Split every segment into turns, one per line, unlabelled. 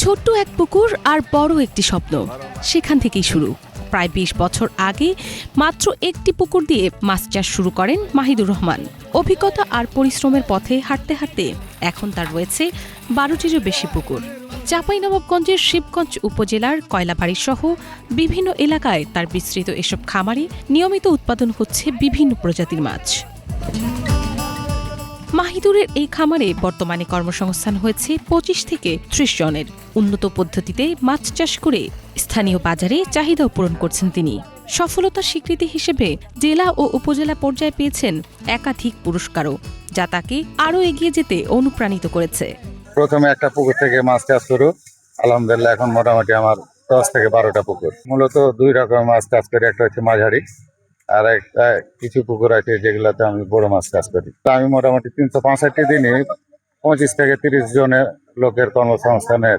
ছোট্ট এক পুকুর আর বড় একটি স্বপ্ন, সেখান থেকেই শুরু। প্রায় ২০ বছর আগে মাত্র একটি পুকুর দিয়ে মাছ চাষ শুরু করেন মাহিদুর রহমান। অভিজ্ঞতা আর পরিশ্রমের পথে হাঁটতে হাঁটতে এখন তার রয়েছে ১২টিরও বেশি পুকুর। চাঁপাইনবাবগঞ্জের শিবগঞ্জ উপজেলার কয়লাবাড়ি সহ বিভিন্ন এলাকায় তার বিস্তৃত এসব খামারে নিয়মিত উৎপাদন হচ্ছে বিভিন্ন প্রজাতির মাছ। মাহিদুরের এই খামারে বর্তমানে কর্মসংস্থান হয়েছে ২৫ থেকে ৩০ জনের। উন্নত পদ্ধতিতে মাছ চাষ করে স্থানীয় বাজারে চাহিদাও পূরণ করছেন তিনি। সফলতার স্বীকৃতি হিসেবে জেলা ও উপজেলা পর্যায়ে পেয়েছেন একাধিক পুরস্কারও, যা তাকে আরও এগিয়ে যেতে অনুপ্রাণিত করেছে।
প্রথমে একটা পুকুর থেকে মাছ চাষ শুরু, আলহামদুলিল্লাহ এখন মোটামুটি আমার ১০ থেকে ১২টা পুকুর। মূলত দুই রকমের মাছ চাষ করি, একটা হচ্ছে মাঝারি আর একটা কিছু পুকুর আছে যেগুলোতে আমি বড় মাছ চাষ করি। আমি মোটামুটি ৩৬৫ দিনে ২৫ থেকে ৩০ জনের লোকের কর্মসংস্থানের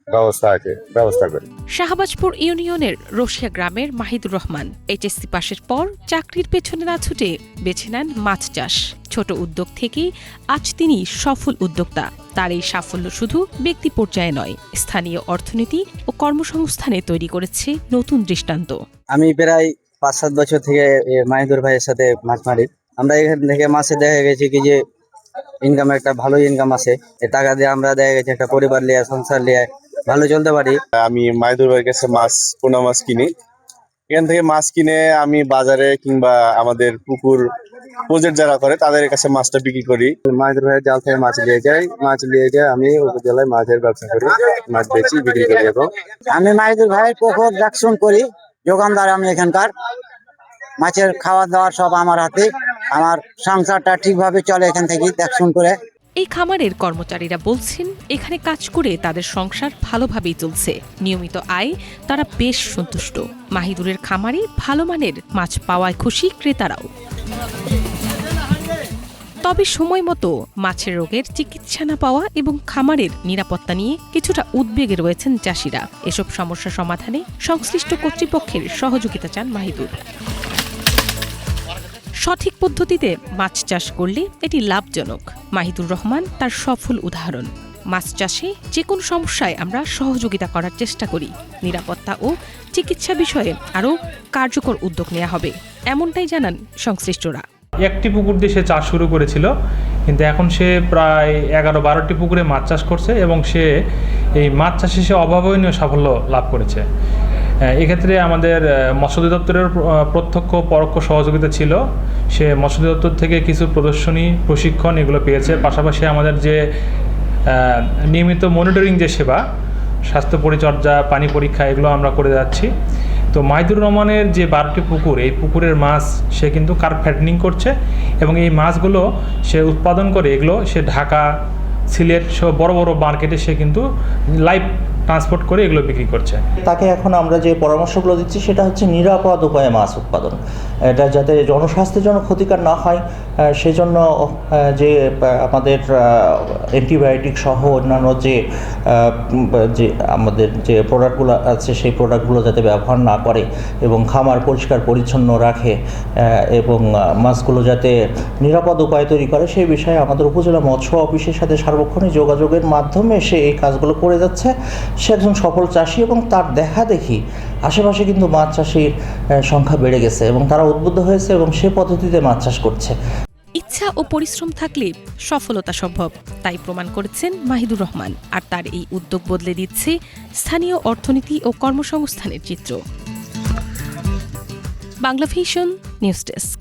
ব্যবস্থা করি।
শাহবাজপুর ইউনিয়নের রশিয়া গ্রামের মাহিদুর রহমান এইচএসসি পাশের পর চাকরির পেছনে না ছুটে বেছে নেন মাছ চাষ। ছোট উদ্যোগ থেকেই আজ তিনি সফল উদ্যোক্তা। তার এই সাফল্য শুধু ব্যক্তি পর্যায়ে নয়, স্থানীয় অর্থনীতি ও কর্মসংস্থানে তৈরি করেছে নতুন দৃষ্টান্ত।
আমি প্রায় ৫-৭ বছর থেকে মাহিদুর ভাইয়ের সাথে মাছ মারি। আমরা এখান থেকে মাছে দেখা গেছে কি যে ইনকাম, একটা ভালো ইনকাম আছে। এই টাকা দিয়ে আমরা দেখা গেছে একটা পরিবার নিয়ে, সংসার নিয়ে ভালো চলতে পারি।
আমি মাহিদুর ভাইয়ের কাছে পোনা মাছ কিনি। এখান থেকে মাছ কিনে আমি বাজারে কিংবা আমাদের পুকুর প্রজেক্ট যারা করে তাদের কাছে মাছটা বিক্রি করি।
মাহিদুর ভাইয়ের জাল থেকে মাছ নিয়ে যাই আমি উপজেলায় মাছের ব্যবসা করি, মাছ বেচি, বিক্রি করি। এবং আমি মাহিদুর ভাইয়ের পুকুর দেখশন করি, যোগানদার আমি এখানকার। মাছের খাওয়া দাওয়া সব আমার হাতে, আমার সংসারটা ঠিকভাবে চলে এখান থেকে দেখশন করে।
এই খামারের কর্মচারীরা বলছেন, এখানে কাজ করে তাদের সংসার ভালোভাবেই চলছে। নিয়মিত আয় তারা বেশ সন্তুষ্ট। মাহিদুরের খামারে ভালো মানের মাছ পাওয়ায় খুশি ক্রেতারাও। তবে সময় মতো মাছের রোগের চিকিৎসা না পাওয়া এবং খামারের নিরাপত্তা নিয়ে কিছুটা উদ্বেগে রয়েছেন চাষিরা। এসব সমস্যা সমাধানে সংশ্লিষ্ট কর্তৃপক্ষের সহযোগিতা চান মাহিদুর। সঠিক পদ্ধতিতে মাছ চাষ করলে এটি লাভজনক। মাহিদুর রহমান তার সফল উদাহরণ। মাছ চাষে যে কোনো সমস্যায় আমরা সহযোগিতা করার চেষ্টা করি। নিরাপত্তা ও চিকিৎসা বিষয়ে আরও কার্যকর উদ্যোগ নেওয়া হবে, এমনটাই জানান সংশ্লিষ্টরা।
একটি পুকুর দিয়ে সে চাষ শুরু করেছিল, কিন্তু এখন সে প্রায় ১১-১২টি পুকুরে মাছ চাষ করছে এবং সে এই মাছ চাষে সে অভাবনীয় সাফল্য লাভ করেছে। এক্ষেত্রে আমাদের মৎস্য অধিদপ্তরের প্রত্যক্ষ পরোক্ষ সহযোগিতা ছিল। সে মৎস্য অধিদপ্তর থেকে কিছু প্রদর্শনী, প্রশিক্ষণ এগুলো পেয়েছে। পাশাপাশি আমাদের যে নিয়মিত মনিটরিং যে সেবা, স্বাস্থ্য পরিচর্যা, পানি পরীক্ষা, এগুলো আমরা করে যাচ্ছি। তো মাহিদুর রহমানের যে 12টি পুকুর, এই পুকুরের মাছ সে কিন্তু কার্প ফ্যাটেনিং করছে এবং এই মাছগুলো সে উৎপাদন করে এগুলো সে ঢাকা, সিলেট সহ বড় বড় মার্কেটে সে কিন্তু লাইভ ট্রান্সপোর্ট করে এগুলো বিক্রি করছে।
তাকে এখন আমরা যে পরামর্শগুলো দিচ্ছি সেটা হচ্ছে নিরাপদ উপায়ে মাছ উৎপাদন, এটা যাতে জনস্বাস্থ্যের জন্য ক্ষতিকর না হয় সেই জন্য যে আমাদের অ্যান্টিবায়োটিক সহ অন্যান্য যে আমাদের যে প্রোডাক্টগুলো আছে সেই প্রোডাক্টগুলো যাতে ব্যবহার না করে এবং খামার পরিষ্কার পরিচ্ছন্ন রাখে এবং মাছগুলো যাতে নিরাপদ উপায়ে তৈরি করে সেই বিষয়ে আমাদের উপজেলা মৎস্য অফিসের সাথে সার্বক্ষণিক যোগাযোগের মাধ্যমে সে এই কাজগুলো করে যাচ্ছে। সে একজন সফল চাষি এবং তার দেখা দেখি আশেপাশে কিন্তু মাছ চাষির সংখ্যা বেড়ে গেছে এবং তারা উদ্বুদ্ধ হয়েছে এবং সে পদ্ধতিতে মাছ চাষ করছে।
ইচ্ছা ও পরিশ্রম থাকলে সফলতা সম্ভব, তাই প্রমাণ করেছেন মাহিদুর রহমান। আর তার এই উদ্যোগ বদলে দিচ্ছে স্থানীয় অর্থনীতি ও কর্মসংস্থানের চিত্র। Bangla vision news desk.